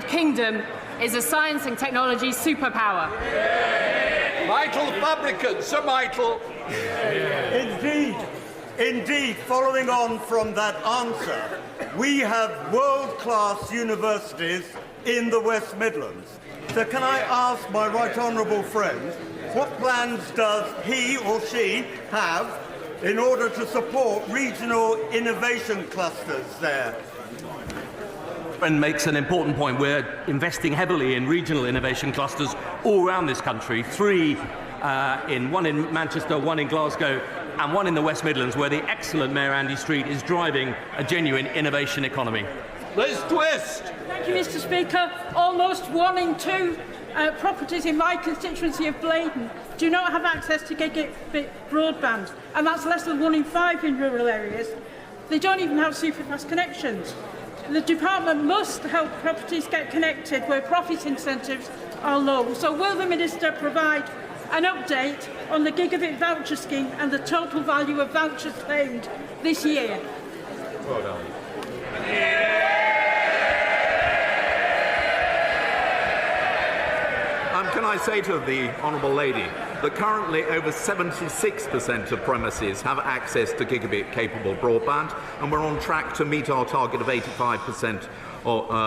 Kingdom is a science and technology superpower. Vital fabricants, Sir Michael. Indeed, following on from that answer, we have world-class universities in the West Midlands. So can I ask my right honourable friend, what plans does he or she have in order to support regional innovation clusters there? And makes an important point. We're investing heavily in regional innovation clusters all around this country. One in Manchester, one in Glasgow, and one in the West Midlands, where the excellent Mayor Andy Street is driving a genuine innovation economy. Liz Twist. Thank you, Mr. Speaker. Almost 1 in 2 properties in my constituency of Blaydon do not have access to gigabit broadband, and that's less than 1 in 5 in rural areas. They don't even have superfast connections. The department must help properties get connected where profit incentives are low. So will the Minister provide an update on the gigabit voucher scheme and the total value of vouchers claimed this year? Well done. Can I say to the Honourable Lady that currently over 76% of premises have access to gigabit-capable broadband, and we're on track to meet our target of 85%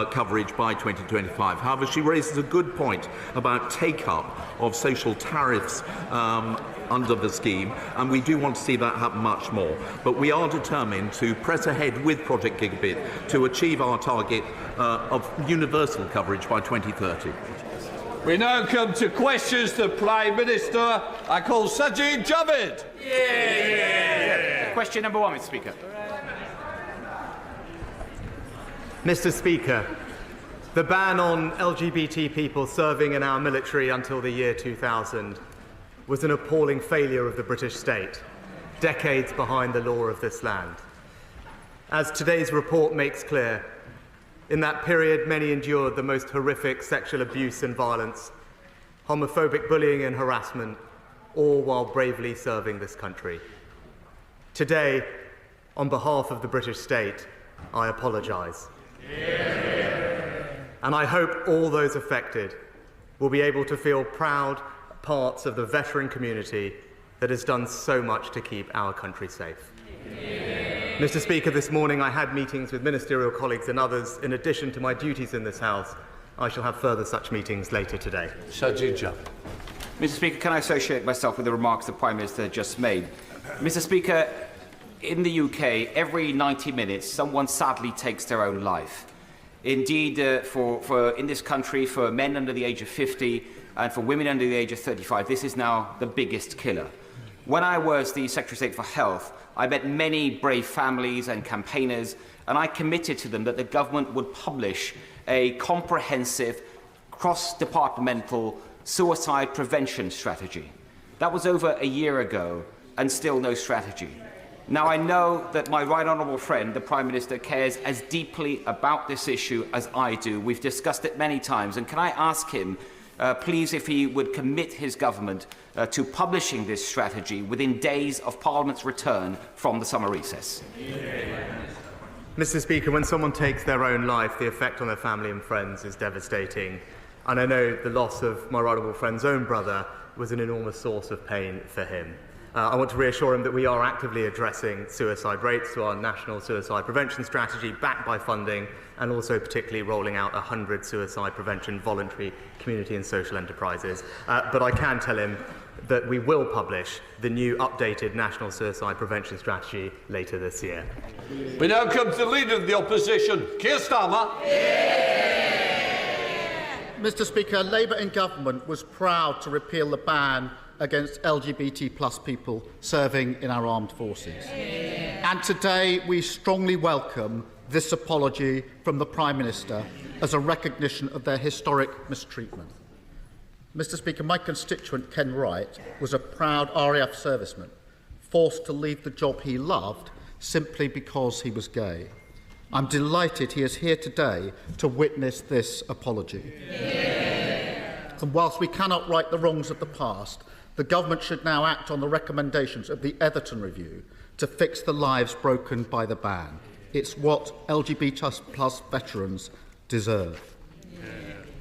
coverage by 2025. However, she raises a good point about take-up of social tariffs under the scheme, and we do want to see that happen much more. But we are determined to press ahead with Project Gigabit to achieve our target of universal coverage by 2030. We now come to questions to the Prime Minister. I call Sajid Javid. Question number 1, Mr. Speaker. Mr. Speaker, the ban on LGBT people serving in our military until the year 2000 was an appalling failure of the British state, decades behind the law of this land. As today's report makes clear, in that period, many endured the most horrific sexual abuse and violence, homophobic bullying and harassment, all while bravely serving this country. Today, on behalf of the British state, I apologise. And I hope all those affected will be able to feel proud parts of the veteran community that has done so much to keep our country safe. Mr. Speaker, this morning I had meetings with ministerial colleagues and others. In addition to my duties in this House, I shall have further such meetings later today. Sajid Javid. Mr. Speaker, can I associate myself with the remarks the Prime Minister just made? Mr. Speaker, in the UK, every 90 minutes, someone sadly takes their own life. Indeed, in this country, for men under the age of 50 and for women under the age of 35, this is now the biggest killer. When I was the Secretary of State for Health, I met many brave families and campaigners, and I committed to them that the government would publish a comprehensive, cross-departmental suicide prevention strategy. That was over a year ago, and still no strategy. Now, I know that my right honourable friend, the Prime Minister, cares as deeply about this issue as I do. We've discussed it many times, and can I ask him, please, if he would commit his government to publishing this strategy within days of Parliament's return from the summer recess. Mr. Speaker, when someone takes their own life, the effect on their family and friends is devastating. And I know the loss of my right honourable friend's own brother was an enormous source of pain for him. I want to reassure him that we are actively addressing suicide rates through our national suicide prevention strategy, backed by funding, and also particularly rolling out 100 suicide prevention voluntary community and social enterprises. But I can tell him that we will publish the new updated national suicide prevention strategy later this year. We now come to the Leader of the Opposition, Keir Starmer. Mr. Speaker, Labour in government was proud to repeal the ban against LGBT plus people serving in our armed forces. And today we strongly welcome this apology from the Prime Minister as a recognition of their historic mistreatment. Mr. Speaker, my constituent Ken Wright was a proud RAF serviceman, forced to leave the job he loved simply because he was gay. I'm delighted he is here today to witness this apology. And whilst we cannot right the wrongs of the past, the government should now act on the recommendations of the Etherton Review to fix the lives broken by the ban. It's what LGBT plus veterans deserve.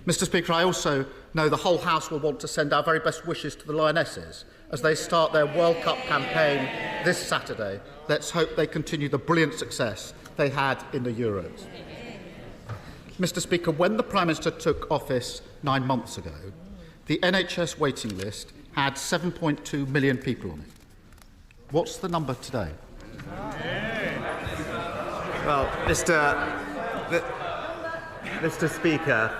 Mr. Speaker, I also know the whole House will want to send our very best wishes to the Lionesses as they start their World Cup campaign this Saturday. Let's hope they continue the brilliant success they had in the Euros. Mr. Speaker, when the Prime Minister took office 9 months ago, the NHS waiting list had 7.2 million people on it. What's the number today? Well, Mr. Speaker,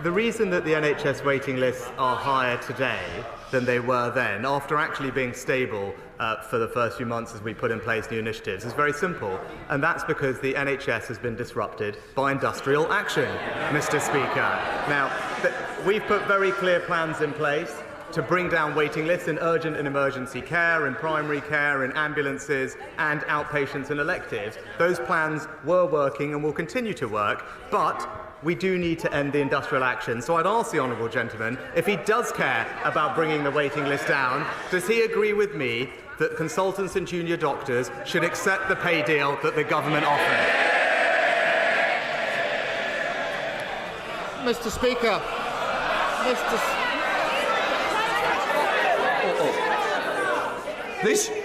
the reason that the NHS waiting lists are higher today than they were then, after actually being stable for the first few months as we put in place new initiatives, is very simple, and that's because the NHS has been disrupted by industrial action, Mr. Speaker. Now, we've put very clear plans in place to bring down waiting lists in urgent and emergency care, in primary care, in ambulances and outpatients and electives. Those plans were working and will continue to work, but we do need to end the industrial action. So I'd ask the honourable gentleman, if he does care about bringing the waiting list down, does he agree with me that consultants and junior doctors should accept the pay deal that the government offered? Mr. Speaker,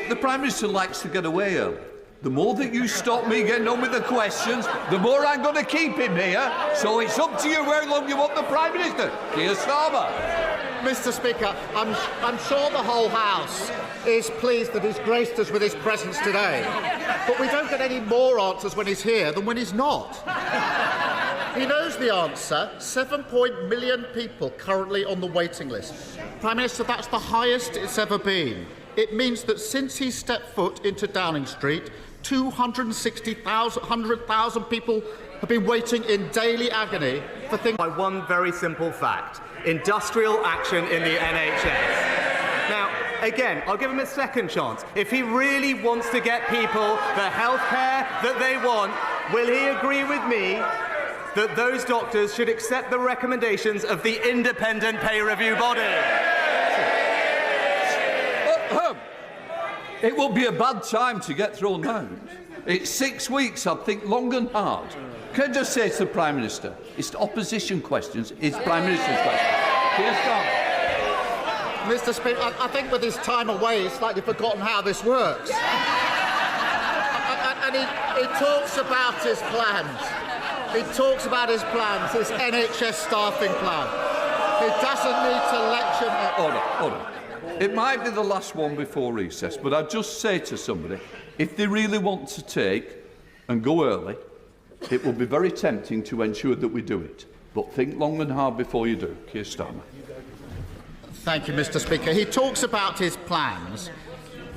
The Prime Minister likes to get away early. The more that you stop me getting on with the questions, the more I'm going to keep him here. So it's up to you how long you want the Prime Minister. Keir Starmer. Mr. Speaker, I'm sure the whole House is pleased that he's graced us with his presence today. But we don't get any more answers when he's here than when he's not. He knows the answer. 7 million people currently on the waiting list. Prime Minister, that's the highest it's ever been. It means that since he stepped foot into Downing Street, 100,000 people have been waiting in daily agony for things. By one very simple fact: industrial action in the NHS. Now, again, I'll give him a second chance. If he really wants to get people the health care that they want, will he agree with me that those doctors should accept the recommendations of the independent pay review body? It will be a bad time to get thrown out. It's 6 weeks, I think, long and hard. Can I just say to the Prime Minister, it's opposition questions, it's Prime Minister's questions. Here's Tom. Mr. Speaker, I think with his time away, he's slightly forgotten how this works. And he talks about his plans. He talks about his plans, his NHS staffing plan. He doesn't need to lecture me. Order. It might be the last one before recess, but I'd just say to somebody, if they really want to take and go early, it will be very tempting to ensure that we do it. But think long and hard before you do. Keir Starmer. Thank you, Mr. Speaker. He talks about his plans.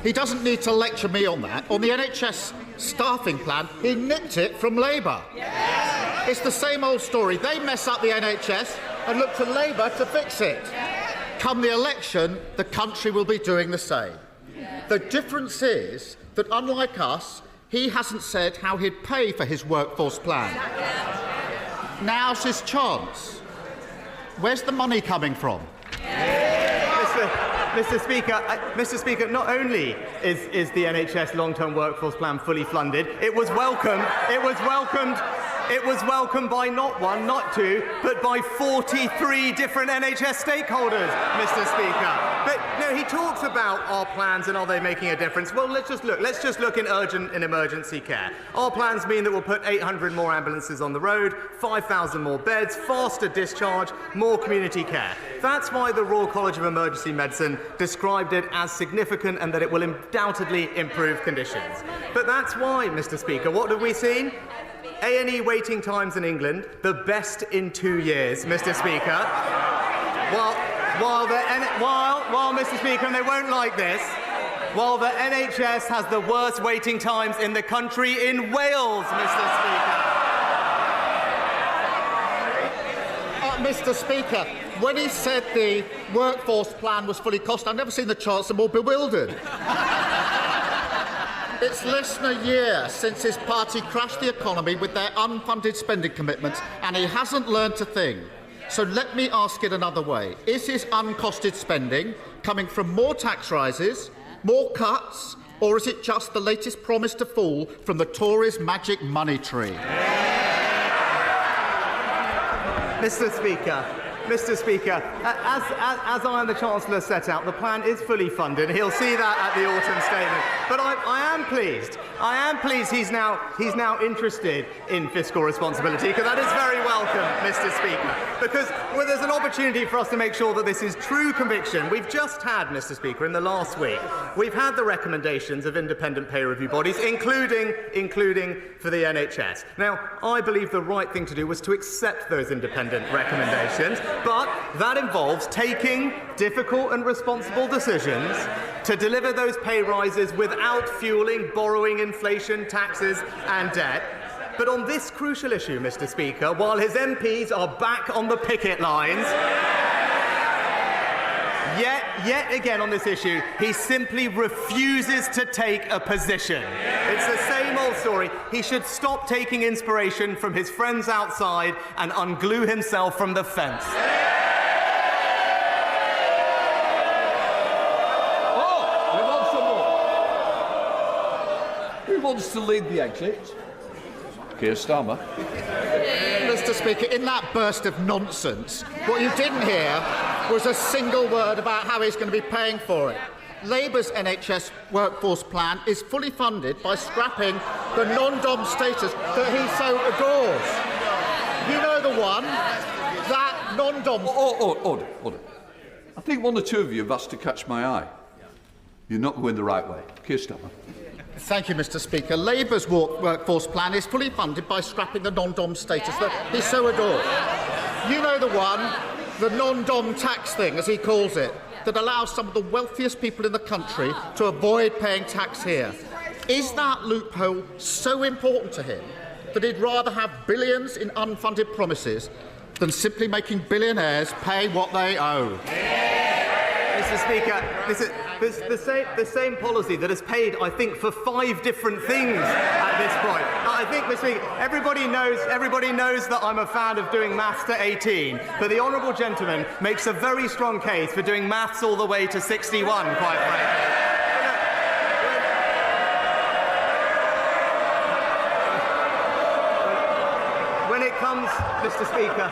He doesn't need to lecture me on that. On the NHS staffing plan, he nicked it from Labour. Yes. It's the same old story. They mess up the NHS and look to Labour to fix it. Come the election, the country will be doing the same. The difference is that, unlike us, he hasn't said how he'd pay for his workforce plan. Now's his chance. Where's the money coming from? Mr. Speaker, not only is the NHS long-term workforce plan fully funded, it was welcomed by not one, not two, but by 43 different NHS stakeholders, Mr. Speaker. But no, he talks about our plans and are they making a difference? Well, let's just look in urgent and emergency care. Our plans mean that we'll put 800 more ambulances on the road, 5,000 more beds, faster discharge, more community care. That's why the Royal College of Emergency Medicine described it as significant and that it will undoubtedly improve conditions. But that's why, Mr. Speaker, what have we seen? A&E waiting times in England, the best in 2 years, Mr. Speaker. While Mr. Speaker, and they won't like this, while the NHS has the worst waiting times in the country in Wales, Mr. Speaker. Mr. Speaker, when he said the workforce plan was fully costed, I've never seen the Chancellor more bewildered. It's less than a year since his party crashed the economy with their unfunded spending commitments, and he hasn't learned a thing. So let me ask it another way. Is his uncosted spending coming from more tax rises, more cuts, or is it just the latest promise to fall from the Tories' magic money tree? Mr. Speaker, as I and the Chancellor set out, the plan is fully funded. He'll see that at the autumn statement. But I am pleased. I am pleased he's now interested in fiscal responsibility, because that is very welcome, Mr. Speaker. Because there's an opportunity for us to make sure that this is true conviction. We've just had, Mr. Speaker, in the last week, we've had the recommendations of independent pay review bodies, including for the NHS. Now, I believe the right thing to do was to accept those independent recommendations. But that involves taking difficult and responsible decisions to deliver those pay rises without fueling borrowing, inflation, taxes and debt. But on this crucial issue, Mr. Speaker, while his MPs are back on the picket lines, yet again on this issue, he simply refuses to take a position. It's the same old story. He should stop taking inspiration from his friends outside and unglue himself from the fence. Oh, we want some more. Who wants to lead the exit? Keir Starmer. Mr. Speaker, in that burst of nonsense, what you didn't hear was a single word about how he's going to be paying for it. Labour's NHS workforce plan is fully funded by scrapping the non-dom status that he so adores. You know the one, that non-dom... Order. I think one or two of you have asked to catch my eye. You're not going the right way. Keir Starmer. Thank you, Mr. Speaker. Labour's workforce plan is fully funded by scrapping the non-dom status that he so adores. You know the one, the non-dom tax thing, as he calls it, that allows some of the wealthiest people in the country to avoid paying tax here. Is that loophole so important to him that he'd rather have billions in unfunded promises than simply making billionaires pay what they owe? Mr. Speaker, this is the same policy that has paid, I think, for 5 different things at this point. I think, Mr. Speaker, everybody knows that I'm a fan of doing maths to 18, but the honourable gentleman makes a very strong case for doing maths all the way to 61, quite frankly. When it comes, Mr. Speaker,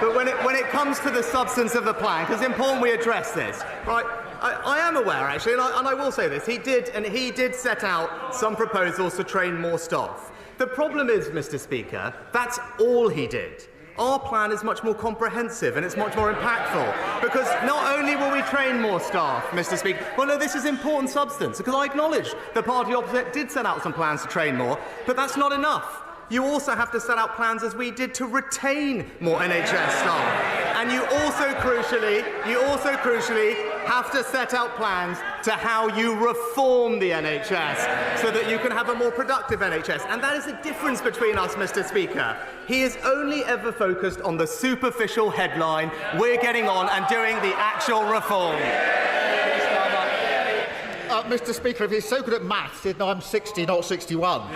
but when it comes to the substance of the plan, because it's important we address this, right? I am aware, actually, and I will say this. He did set out some proposals to train more staff. The problem is, Mr. Speaker, that's all he did. Our plan is much more comprehensive and it's much more impactful, because not only will we train more staff, Mr. Speaker, well, no, this is important substance, because I acknowledge the party opposite did set out some plans to train more, but that's not enough. You also have to set out plans, as we did, to retain more NHS staff. And you also crucially have to set out plans to how you reform the NHS so that you can have a more productive NHS. And that is the difference between us, Mr. Speaker. He is only ever focused on the superficial headline. We're getting on and doing the actual reform. Mr. Speaker, if he's so good at maths, he'd know I'm 60, not 61.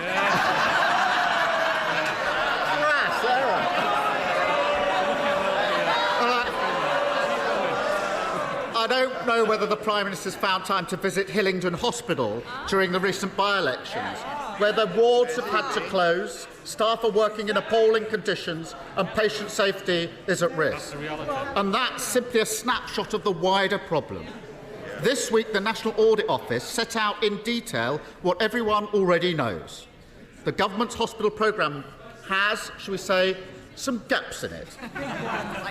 I don't know whether the Prime Minister's found time to visit Hillingdon Hospital during the recent by-elections, where the wards have had to close, staff are working in appalling conditions and patient safety is at risk. And that's simply a snapshot of the wider problem. This week, the National Audit Office set out in detail what everyone already knows. The government's hospital programme has, shall we say, some gaps in it.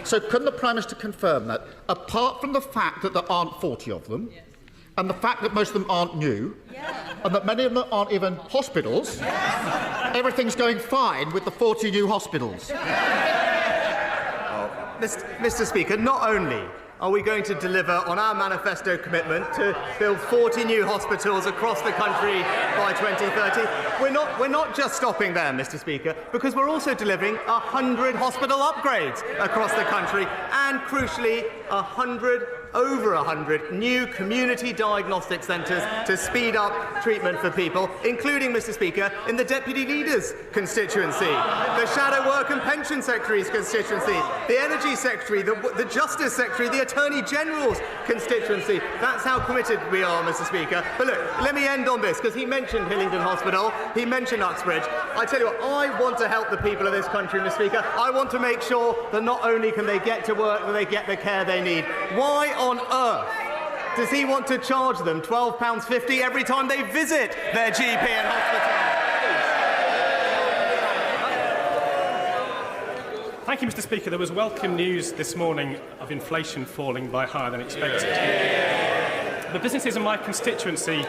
So can the Prime Minister confirm that, apart from the fact that there aren't 40 of them, and the fact that most of them aren't new, and that many of them aren't even hospitals, everything's going fine with the 40 new hospitals? Mr. Speaker, not only are we going to deliver on our manifesto commitment to build 40 new hospitals across the country by 2030, we're not just stopping there, Mr. Speaker, because we're also delivering 100 hospital upgrades across the country and, crucially, 100 over 100 new community diagnostic centres to speed up treatment for people, including, Mr. Speaker, in the Deputy Leader's constituency, the Shadow Work and Pension Secretary's constituency, the Energy Secretary, the Justice Secretary, the Attorney General's constituency. That's how committed we are, Mr. Speaker. But look, let me end on this, because he mentioned Hillingdon Hospital, he mentioned Uxbridge. I tell you what, I want to help the people of this country, Mr. Speaker. I want to make sure that not only can they get to work, but they get the care they need. Why on earth does he want to charge them £12.50 every time they visit their GP and hospital? Thank you, Mr. Speaker. There was welcome news this morning of inflation falling by higher than expected. The businesses in my constituency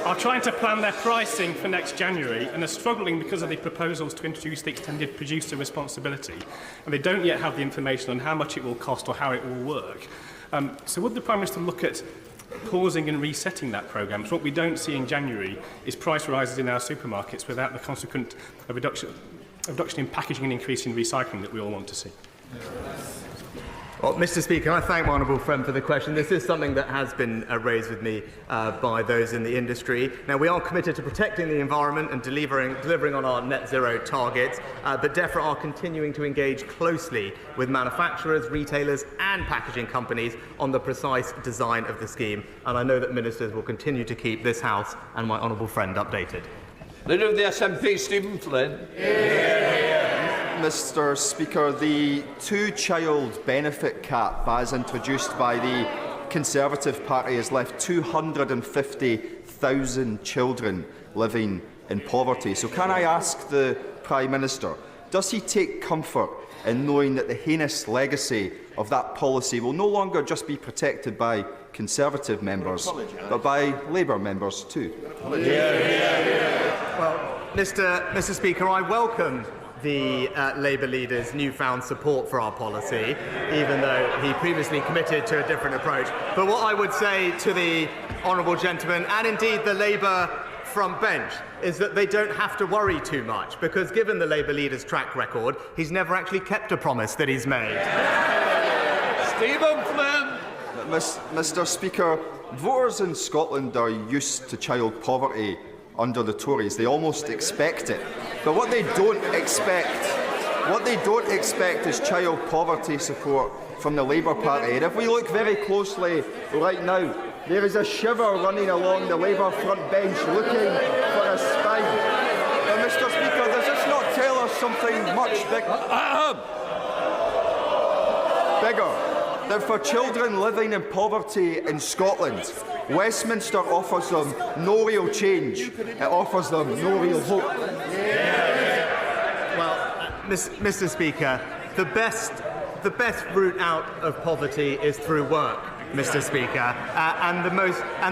are trying to plan their pricing for next January and are struggling because of the proposals to introduce the extended producer responsibility, and they don't yet have the information on how much it will cost or how it will work. So would the Prime Minister look at pausing and resetting that programme? So what we don't see in January is price rises in our supermarkets without the consequent reduction in packaging and increase in recycling that we all want to see. Well, Mr. Speaker, I thank my honourable friend for the question. This is something that has been raised with me by those in the industry. Now, we are committed to protecting the environment and delivering on our net zero targets, but DEFRA are continuing to engage closely with manufacturers, retailers and packaging companies on the precise design of the scheme. And I know that ministers will continue to keep this House and my honourable friend updated. Leader of the SNP, Stephen Flynn. Mr. Speaker, the two-child benefit cap, as introduced by the Conservative Party, has left 250,000 children living in poverty. So can I ask the Prime Minister, does he take comfort in knowing that the heinous legacy of that policy will no longer just be protected by Conservative members, but by Labour members too? Well, Mr. Speaker, I welcome the Labour leader's newfound support for our policy, even though he previously committed to a different approach. But what I would say to the honourable gentleman, and indeed the Labour front bench, is that they don't have to worry too much, because given the Labour leader's track record, he's never actually kept a promise that he's made. Stephen Flynn. Mr. Speaker, voters in Scotland are used to child poverty under the Tories. They almost expect it. But what they don't expect is child poverty support from the Labour Party. And if we look very closely right now, there is a shiver running along the Labour front bench looking for a spine. Now, Mr. Speaker, does this not tell us something much bigger? That for children living in poverty in Scotland, Westminster offers them no real change. It offers them no real hope. Well, Mr. Speaker, the best route out of poverty is through work, Mr. Speaker, and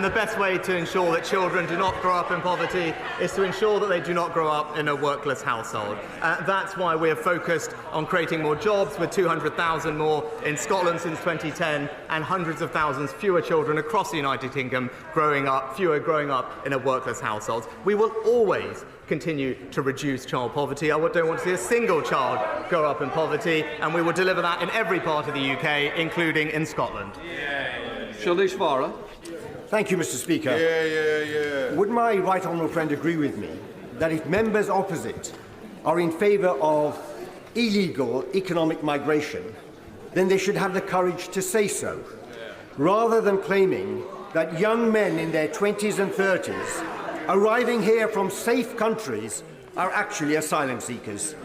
the best way to ensure that children do not grow up in poverty is to ensure that they do not grow up in a workless household. That's why we are focused on creating more jobs, with 200,000 more in Scotland since 2010, and hundreds of thousands fewer children across the United Kingdom growing up in a workless household. We will always continue to reduce child poverty. I don't want to see a single child grow up in poverty, and we will deliver that in every part of the UK, including in Scotland. Shalish Vara. Thank you, Mr. Speaker. Would my right honourable friend agree with me that if members opposite are in favour of illegal economic migration, then they should have the courage to say so, rather than claiming that young men in their 20s and 30s arriving here from safe countries are actually asylum seekers?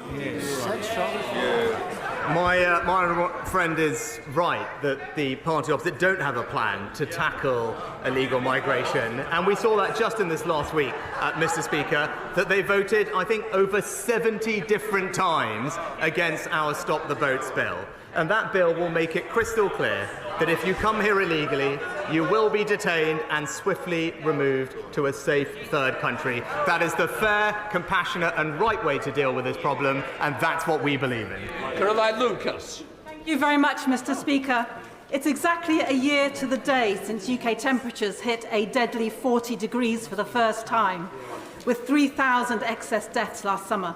My honourable friend is right that the party opposite don't have a plan to tackle illegal migration, and we saw that just in this last week, Mr. Speaker, that they voted, I think, over 70 different times against our Stop the Boats bill. And that bill will make it crystal clear that if you come here illegally, you will be detained and swiftly removed to a safe third country. That is the fair, compassionate and right way to deal with this problem, and that's what we believe in. Caroline Lucas. Thank you very much, Mr. Speaker. It's exactly a year to the day since UK temperatures hit a deadly 40 degrees for the first time, with 3,000 excess deaths last summer.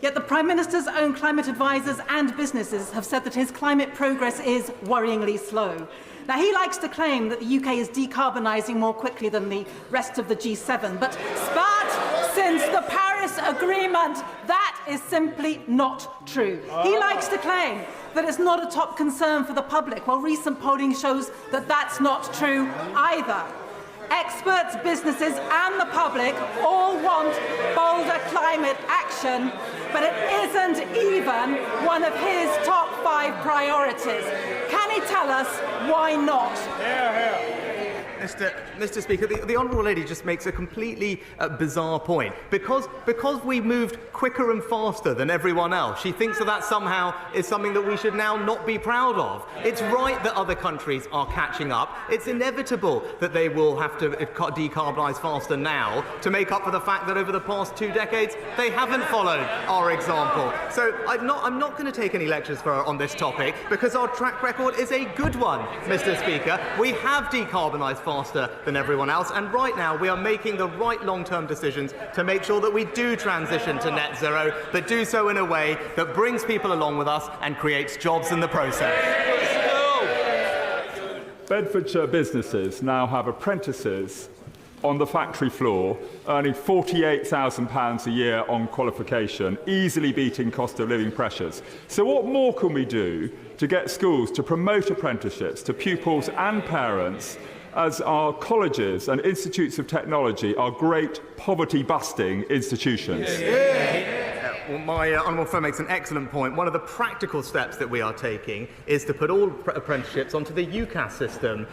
Yet the Prime Minister's own climate advisers and businesses have said that his climate progress is worryingly slow. Now, he likes to claim that the UK is decarbonising more quickly than the rest of the G7, but since the Paris Agreement, that is simply not true. He likes to claim that it's not a top concern for the public, while recent polling shows that that's not true either. Experts, businesses and the public all want bolder climate action, but it isn't even one of his top 5 priorities. Can he tell us why not? Mr. Speaker, the Honourable Lady just makes a completely bizarre point. Because we moved quicker and faster than everyone else, she thinks that somehow is something that we should now not be proud of. It's right that other countries are catching up. It's inevitable that they will have to decarbonise faster now to make up for the fact that over the past 2 decades they haven't followed our example. So I'm not going to take any lectures for her on this topic, because our track record is a good one, Mr. Speaker. We have decarbonised faster than everyone else, and right now we are making the right long-term decisions to make sure that we do transition to net zero, but do so in a way that brings people along with us and creates jobs in the process. Bedfordshire businesses now have apprentices on the factory floor earning £48,000 a year on qualification, easily beating cost of living pressures. So what more can we do to get schools to promote apprenticeships to pupils and parents, as our colleges and institutes of technology are great poverty-busting institutions? Well, my honourable friend makes an excellent point. One of the practical steps that we are taking is to put all apprenticeships onto the UCAS system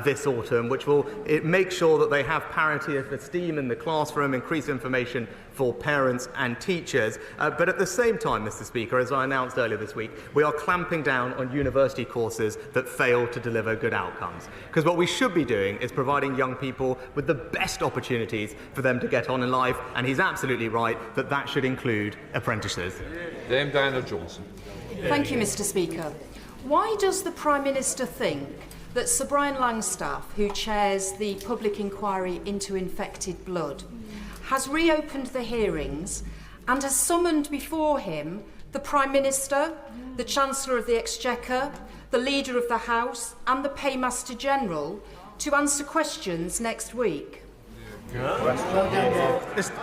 this autumn, which will make sure that they have parity of esteem in the classroom, increase information for parents and teachers. But at the same time, Mr. Speaker, as I announced earlier this week, we are clamping down on university courses that fail to deliver good outcomes. Because what we should be doing is providing young people with the best opportunities for them to get on in life, and he's absolutely right that that should include apprentices. Dame Diana Johnson. Thank you, Mr. Speaker. Why does the Prime Minister think that Sir Brian Langstaff, who chairs the public inquiry into infected blood, has reopened the hearings and has summoned before him the Prime Minister, the Chancellor of the Exchequer, the Leader of the House and the Paymaster General to answer questions next week?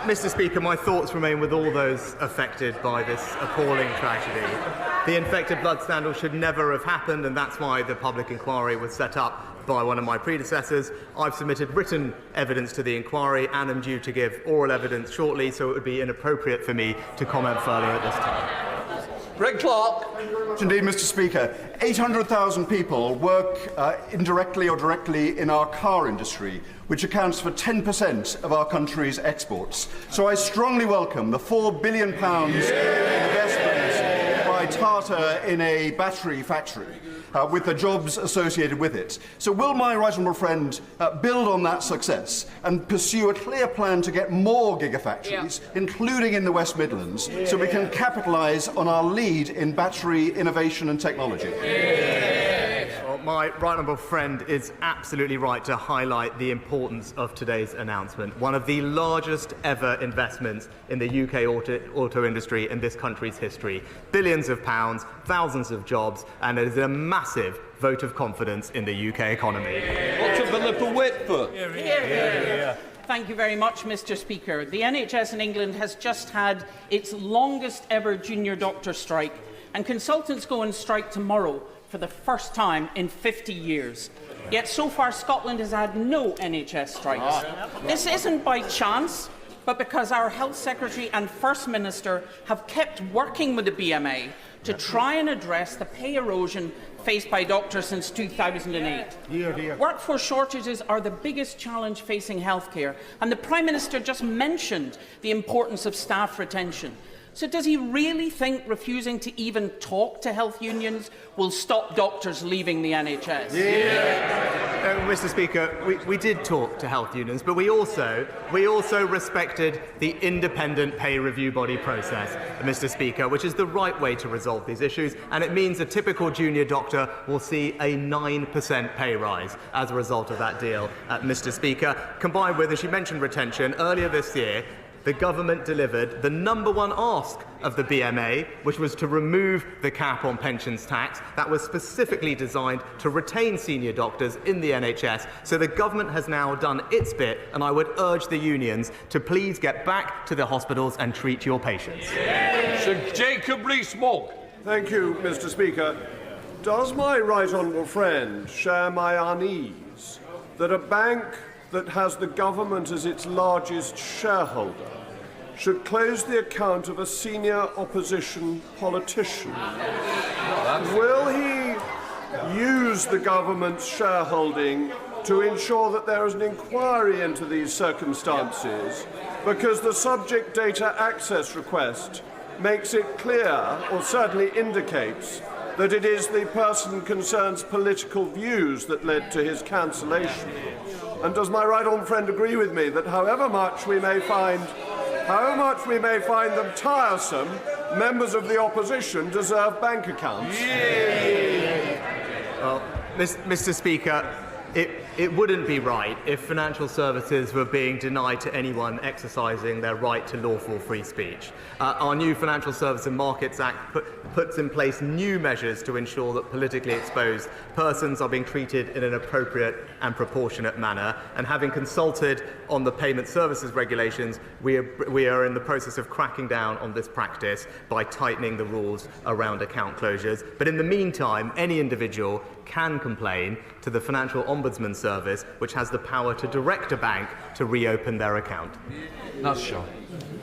Mr. Speaker, my thoughts remain with all those affected by this appalling tragedy. The infected blood scandal should never have happened, and that's why the public inquiry was set up by one of my predecessors. I've submitted written evidence to the inquiry and am due to give oral evidence shortly, so it would be inappropriate for me to comment further at this time. Greg Clark. Indeed, Mr. Speaker. 800,000 people work indirectly or directly in our car industry, which accounts for 10% of our country's exports. So I strongly welcome the £4 billion investment by Tata in a battery factory, with the jobs associated with it. So will my right honourable friend build on that success and pursue a clear plan to get more gigafactories, including in the West Midlands, so we can capitalise on our lead in battery innovation and technology? Well, my right honourable friend is absolutely right to highlight the importance of today's announcement. One of the largest ever investments in the UK auto industry in this country's history. Billions of pounds, thousands of jobs, and it is a massive vote of confidence in the UK economy. What's a Philippa Whitford? Thank you very much, Mr. Speaker. The NHS in England has just had its longest ever junior doctor strike, and consultants go on strike tomorrow for the first time in 50 years. Yet so far Scotland has had no NHS strikes. This isn't by chance, but because our Health Secretary and First Minister have kept working with the BMA to try and address the pay erosion faced by doctors since 2008. Workforce shortages are the biggest challenge facing healthcare, and the Prime Minister just mentioned the importance of staff retention. So does he really think refusing to even talk to health unions will stop doctors leaving the NHS? Mr. Speaker, we did talk to health unions, but we also respected the independent pay review body process, Mr. Speaker, which is the right way to resolve these issues, and it means a typical junior doctor will see a 9% pay rise as a result of that deal, Mr. Speaker. Combined with, as you mentioned, retention, earlier this year, the government delivered the #1 ask of the BMA, which was to remove the cap on pensions tax that was specifically designed to retain senior doctors in the NHS. So the government has now done its bit, and I would urge the unions to please get back to the hospitals and treat your patients. Sir Jacob Rees-Mogg. Thank you, Mr. Speaker. Does my right honourable friend share my unease that a bank that has the government as its largest shareholder should close the account of a senior opposition politician? Will he use the government's shareholding to ensure that there is an inquiry into these circumstances, because the subject data access request makes it clear, or certainly indicates, that it is the person concerned's political views that led to his cancellation? And does my right honourable friend agree with me that however much we may find them tiresome, members of the opposition deserve bank accounts? Well, Mr. Speaker, it wouldn't be right if financial services were being denied to anyone exercising their right to lawful free speech. Our new Financial Services and Markets Act puts in place new measures to ensure that politically exposed persons are being treated in an appropriate and proportionate manner. And having consulted on the payment services regulations, we are in the process of cracking down on this practice by tightening the rules around account closures. But in the meantime, any individual can complain to the Financial Ombudsman Service, which has the power to direct a bank to reopen their account. That's sure.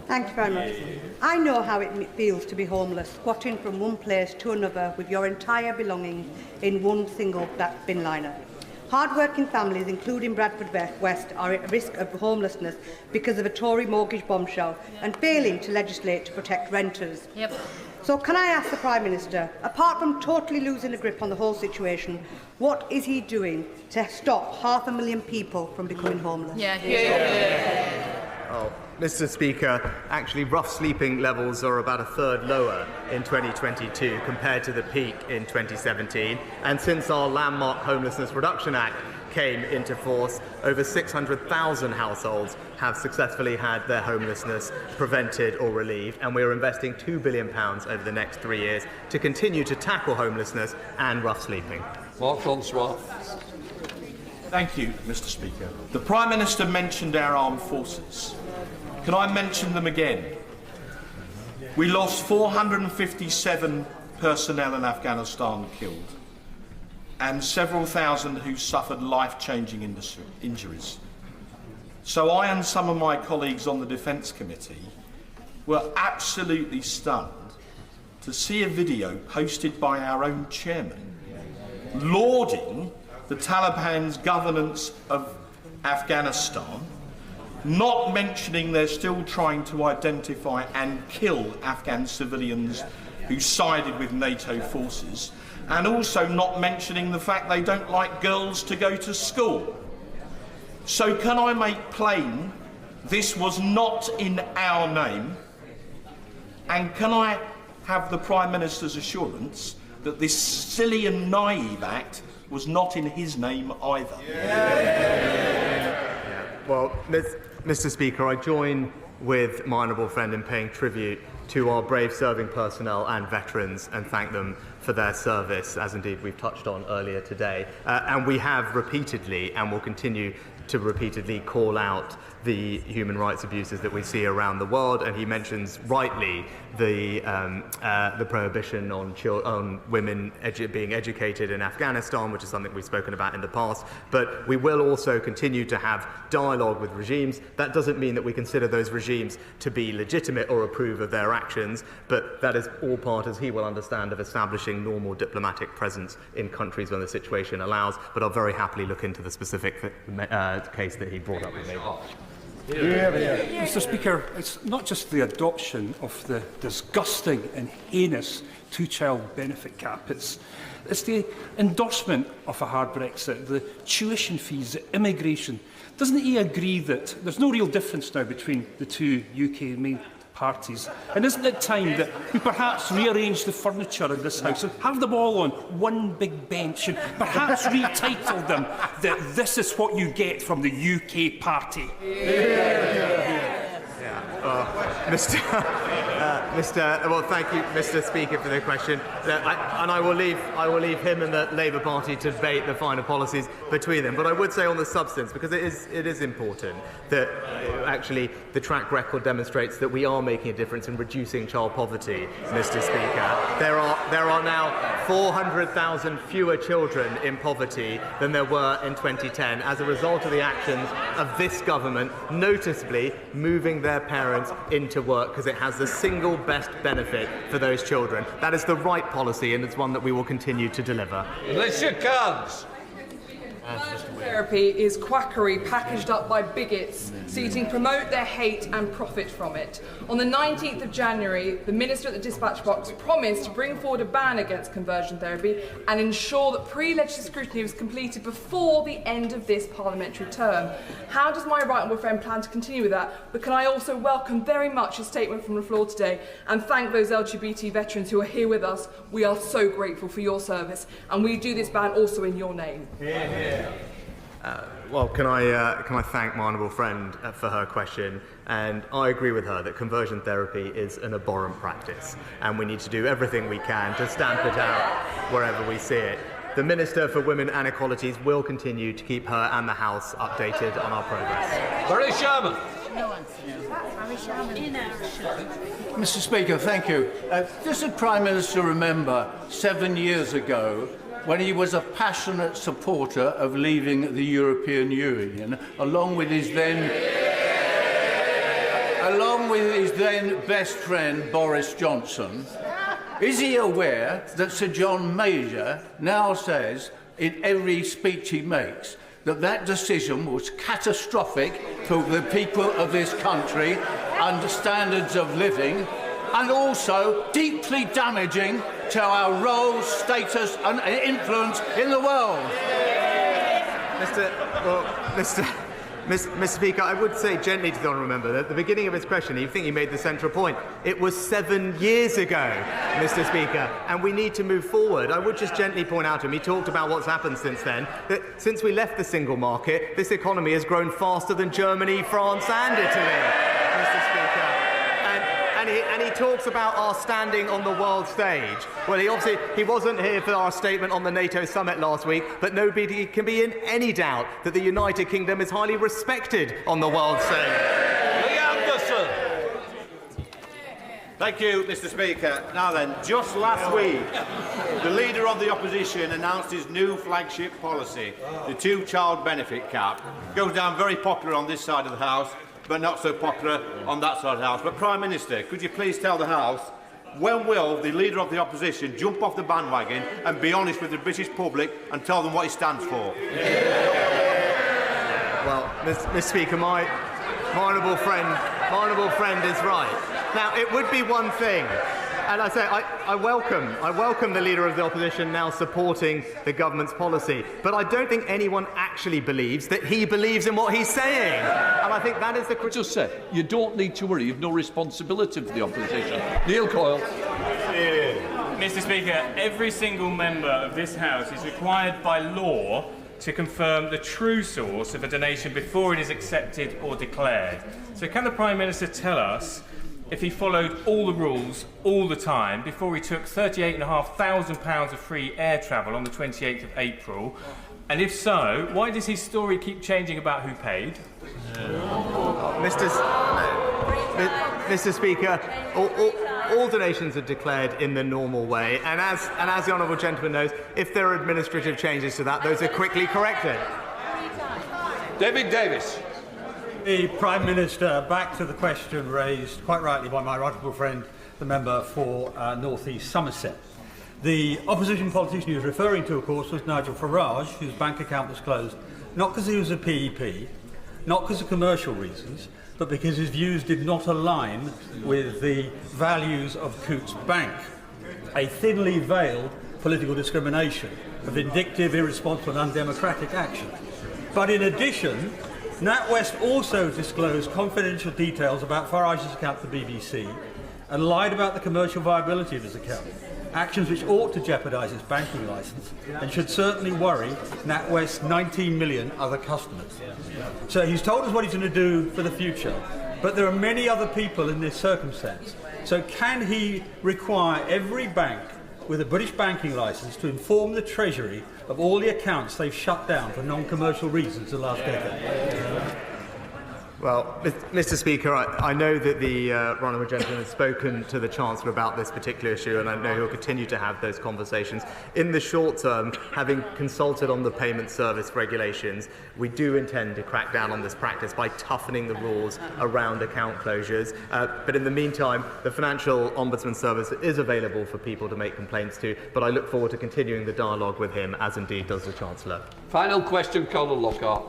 Thank you very much. I know how it feels to be homeless, squatting from one place to another with your entire belongings in one single black bin liner. Hard-working families, including Bradford West, are at risk of homelessness because of a Tory mortgage bombshell and failing to legislate to protect renters. Yep. So can I ask the Prime Minister, apart from totally losing a grip on the whole situation, what is he doing to stop 500,000 people from becoming homeless? Oh, Mr. Speaker, actually rough sleeping levels are about a third lower in 2022 compared to the peak in 2017. And since our landmark Homelessness Reduction Act came into force, over 600,000 households have successfully had their homelessness prevented or relieved, and we are investing £2 billion over the next 3 years to continue to tackle homelessness and rough sleeping. Marc-Francois. Thank you, Mr. Speaker. The Prime Minister mentioned our armed forces. Can I mention them again? We lost 457 personnel in Afghanistan killed, and several thousand who suffered life-changing injuries. So I and some of my colleagues on the Defence Committee were absolutely stunned to see a video posted by our own chairman lauding the Taliban's governance of Afghanistan, not mentioning they're still trying to identify and kill Afghan civilians who sided with NATO forces, and also not mentioning the fact they don't like girls to go to school. So can I make plain this was not in our name, and can I have the Prime Minister's assurance that this silly and naive act was not in his name either? Well, Mr. Speaker, I join with my honourable friend in paying tribute to our brave serving personnel and veterans and thank them for their service, as indeed we've touched on earlier today. And we have repeatedly and will continue to repeatedly call out the human rights abuses that we see around the world, and he mentions rightly the prohibition on women being educated in Afghanistan, which is something we've spoken about in the past. But we will also continue to have dialogue with regimes. That doesn't mean that we consider those regimes to be legitimate or approve of their actions, but that is all part, as he will understand, of establishing normal diplomatic presence in countries when the situation allows. But I'll very happily look into the specific case that he brought up with me. Mr. Speaker, it's not just the adoption of the disgusting and heinous two-child benefit cap, it's the endorsement of a hard Brexit, the tuition fees, the immigration. Doesn't he agree that there's no real difference now between the two UK main parties? And isn't it time that we perhaps rearrange the furniture in this House and have them all on one big bench and perhaps retitle them that this is what you get from the UK party? Well, thank you, Mr. Speaker, for the question. I will leave him and the Labour Party to debate the finer policies between them. But I would say on the substance, because it is important that actually the track record demonstrates that we are making a difference in reducing child poverty, Mr. Speaker. There are now 400,000 fewer children in poverty than there were in 2010 as a result of the actions of this government noticeably moving their parents into work, because it has the single best benefit for those children. That is the right policy, and it's one that we will continue to deliver. Alicia Cards. Therapy is quackery packaged up by bigots seeking to promote their hate and profit from it. On the 19th of January, the Minister at the Dispatch Box promised to bring forward a ban against conversion therapy and ensure that pre-legislative scrutiny was completed before the end of this parliamentary term. How does my right honourable friend plan to continue with that? But can I also welcome very much his statement from the floor today and thank those LGBT veterans who are here with us. We are so grateful for your service, and we do this ban also in your name. Well, can I thank my honourable friend for her question? And I agree with her that conversion therapy is an abhorrent practice, and we need to do everything we can to stamp it out wherever we see it. The Minister for Women and Equalities will continue to keep her and the House updated on our progress. Barry Sherman. Mr. Speaker, thank you. Does the Prime Minister remember 7 years ago when he was a passionate supporter of leaving the European Union, along with his then best friend Boris Johnson? Is he aware that Sir John Major now says in every speech he makes that decision was catastrophic for the people of this country and standards of living, and also deeply damaging to our role, status and influence in the world? Mr. Speaker, I would say gently to the honourable member that at the beginning of his question, you think he made the central point. It was 7 years ago, Mr. Speaker, and we need to move forward. I would just gently point out to him, he talked about what's happened since then, that since we left the single market, this economy has grown faster than Germany, France and Italy, Mr. Speaker. And he talks about our standing on the world stage. Well, he wasn't here for our statement on the NATO summit last week, but nobody can be in any doubt that the United Kingdom is highly respected on the world stage. Lee Anderson. Thank you, Mr. Speaker. Now then, just last week, the Leader of the Opposition announced his new flagship policy, the two-child benefit cap. Goes down very popular on this side of the House, but not so popular on that side of the House. But, Prime Minister, could you please tell the House, when will the Leader of the Opposition jump off the bandwagon and be honest with the British public and tell them what he stands for? Well, Mr. Speaker, my honourable friend is right. Now, it would be one thing, and I say I welcome the Leader of the Opposition now supporting the government's policy, but I don't think anyone actually believes that he believes in what he's saying. And I think that is the... Just say, you don't need to worry, you've no responsibility for the opposition. Neil Coyle. Mr. Speaker, every single member of this House is required by law to confirm the true source of a donation before it is accepted or declared. So can the Prime Minister tell us if he followed all the rules all the time before he took £38,500 of free air travel on the 28th of April? And if so, why does his story keep changing about who paid? Mr. Speaker, all donations are declared in the normal way, and as the honourable gentleman knows, if there are administrative changes to that, those are quickly corrected. David Davis. The Prime Minister, back to the question raised quite rightly by my right honourable friend, the member for North East Somerset. The opposition politician he was referring to, of course, was Nigel Farage, whose bank account was closed, not because he was a PEP, not because of commercial reasons, but because his views did not align with the values of Coutts Bank, a thinly veiled political discrimination, a vindictive, irresponsible and undemocratic action. But in addition, NatWest also disclosed confidential details about Farage's account to the BBC and lied about the commercial viability of his account, actions which ought to jeopardise its banking licence and should certainly worry NatWest's 19 million other customers. So he's told us what he's going to do for the future, But there are many other people in this circumstance. So can he require every bank with a British banking licence to inform the Treasury of all the accounts they've shut down for non-commercial reasons the last decade? Well, Mr. Speaker, I know that the Honourable Gentleman has spoken to the Chancellor about this particular issue, and I know he'll continue to have those conversations. In the short term, having consulted on the payment service regulations, we do intend to crack down on this practice by toughening the rules around account closures. But in the meantime, the Financial Ombudsman Service is available for people to make complaints to, but I look forward to continuing the dialogue with him, as indeed does the Chancellor. Final question, Colin Lockhart.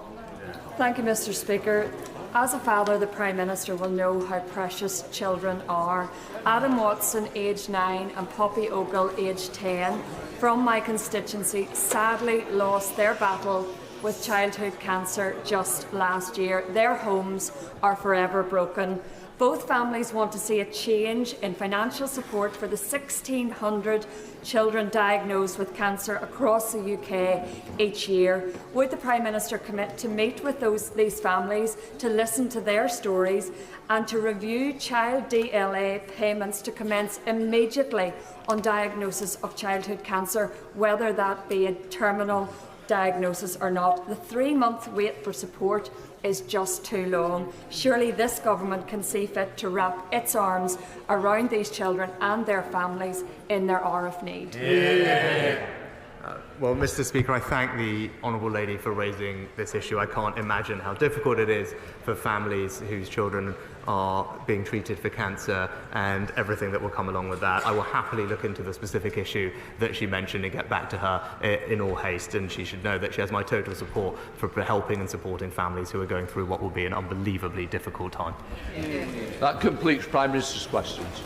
Thank you, Mr. Speaker. As a father, the Prime Minister will know how precious children are. Adam Watson, aged 9, and Poppy Ogle, aged 10, from my constituency, sadly lost their battle with childhood cancer just last year. Their homes are forever broken. Both families want to see a change in financial support for the 1,600 children diagnosed with cancer across the UK each year. Would the Prime Minister commit to meet with these families, to listen to their stories, and to review child DLA payments to commence immediately on diagnosis of childhood cancer, whether that be a terminal diagnosis or not? The 3-month wait for support is just too long. Surely this government can see fit to wrap its arms around these children and their families in their hour of need. Well, Mr. Speaker, I thank the Honourable Lady for raising this issue. I can't imagine how difficult it is for families whose children are being treated for cancer and everything that will come along with that. I will happily look into the specific issue that she mentioned and get back to her in all haste, and she should know that she has my total support for helping and supporting families who are going through what will be an unbelievably difficult time. That completes Prime Minister's questions.